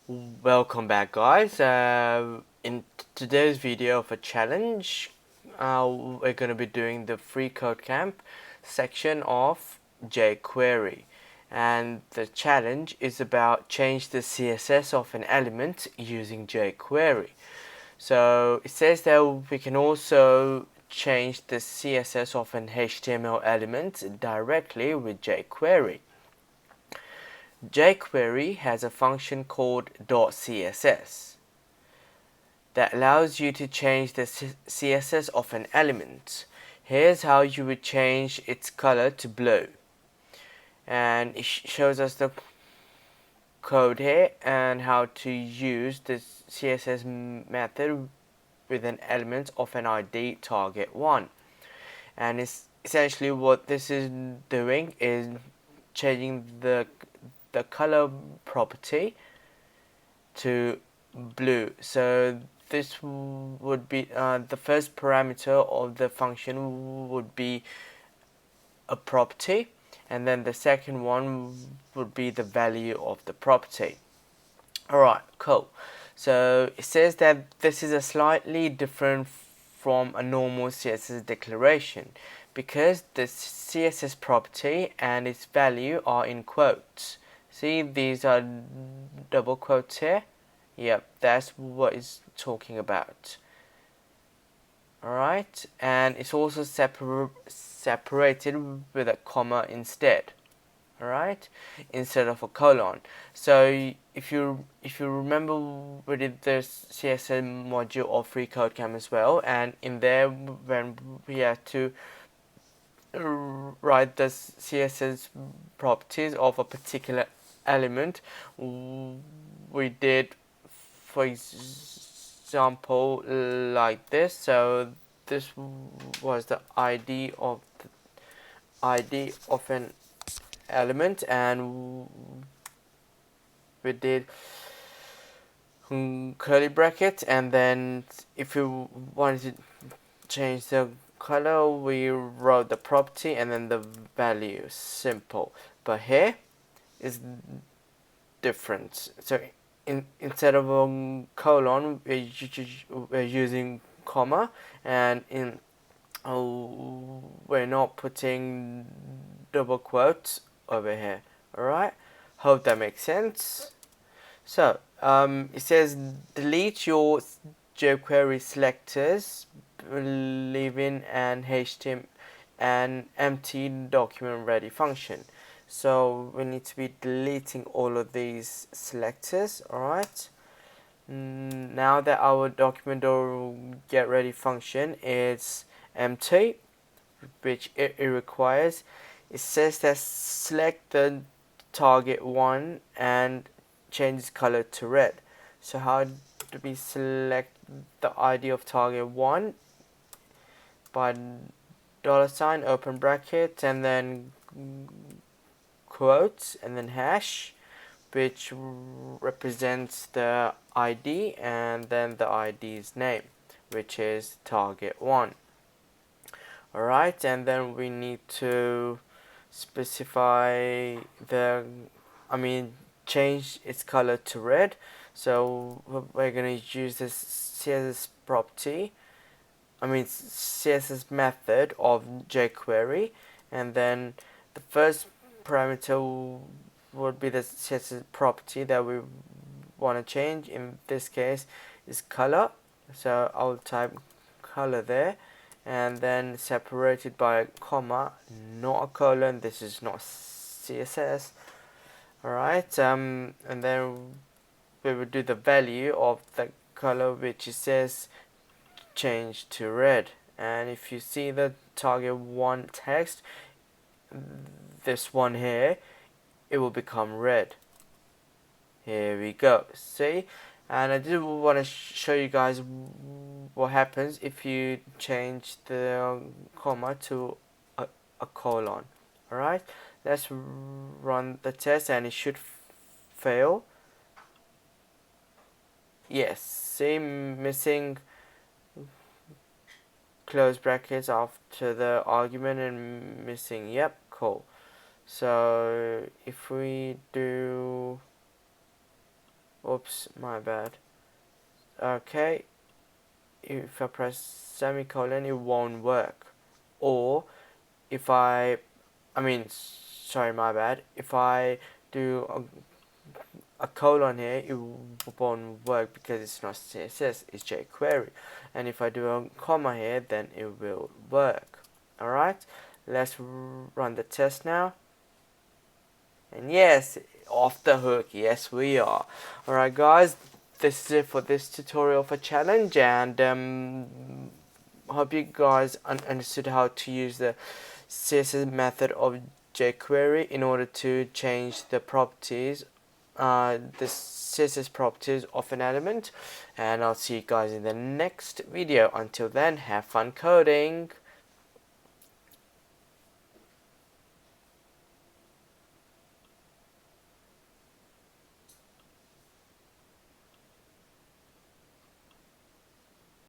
Welcome back, guys. In today's video of a challenge, we're going to be doing the free code camp section of JQuery, and the challenge is about change the CSS of an element using JQuery. So it says that we can also change the CSS of an HTML element directly with JQuery. JQuery has a function called .css that allows you to change the CSS of an element. Here's how you would change its color to blue, and it shows us the code here and how to use the CSS method with an element of an ID target 1. And it's essentially what this is doing is changing the color property to blue. So this would be the first parameter of the function would be a property, and then the second one would be the value of the property. Alright, cool. So it says that this is a slightly different from a normal CSS declaration because the CSS property and its value are in quotes. See, these are double quotes here. Yep, that's what it's talking about. Alright, and it's also separated with a comma instead. Alright, instead of a colon. So if you remember, we did the CSS module of free code camp as well, and in there when we had to write the CSS properties of a particular element, we did, for example, like this. So this was the ID of an element, and we did curly bracket, and then if you wanted to change the color, we wrote the property and then the value. Simple. But here is different. So instead of a colon, we're using comma, and we're not putting double quotes over here. Alright, hope that makes sense. So it says delete your jQuery selectors, leaving an empty document ready function. So we need to be deleting all of these selectors. Alright, now that our document or get ready function is empty, which it requires, it says that select the target 1 and change its color to red. So how do we select the ID of target 1? By $, open bracket, and then quotes, and then hash, which represents the ID, and then the ID's name, which is target 1. Alright, and then we need to specify change its color to red. So we're going to use this CSS property, CSS method of jQuery, and then the first parameter would be the CSS property that we want to change. In this case is color, so I'll type color there, and then separated by a comma, not a colon. This is not CSS. Alright, and then we will do the value of the color, which it says change to red. And if you see the target 1 text, this one here, it will become red. Here we go, see? And I did want to show you guys what happens if you change the comma to a colon. Alright, let's run the test, and it should fail. Yes, see, missing close brackets after the argument and missing. Yep, cool. So if we do Oops, my bad. Okay, if I press semicolon, it won't work. Or if sorry, my bad. If I do a colon here, it won't work because it's not CSS, it's jQuery. And if I do a comma here, then it will work. Alright, let's run the test now. And yes, off the hook, yes we are. Alright guys, this is it for this tutorial for challenge, and hope you guys understood how to use the CSS method of jQuery in order to change the properties, the CSS properties of an element. And I'll see you guys in the next video. Until then, have fun coding.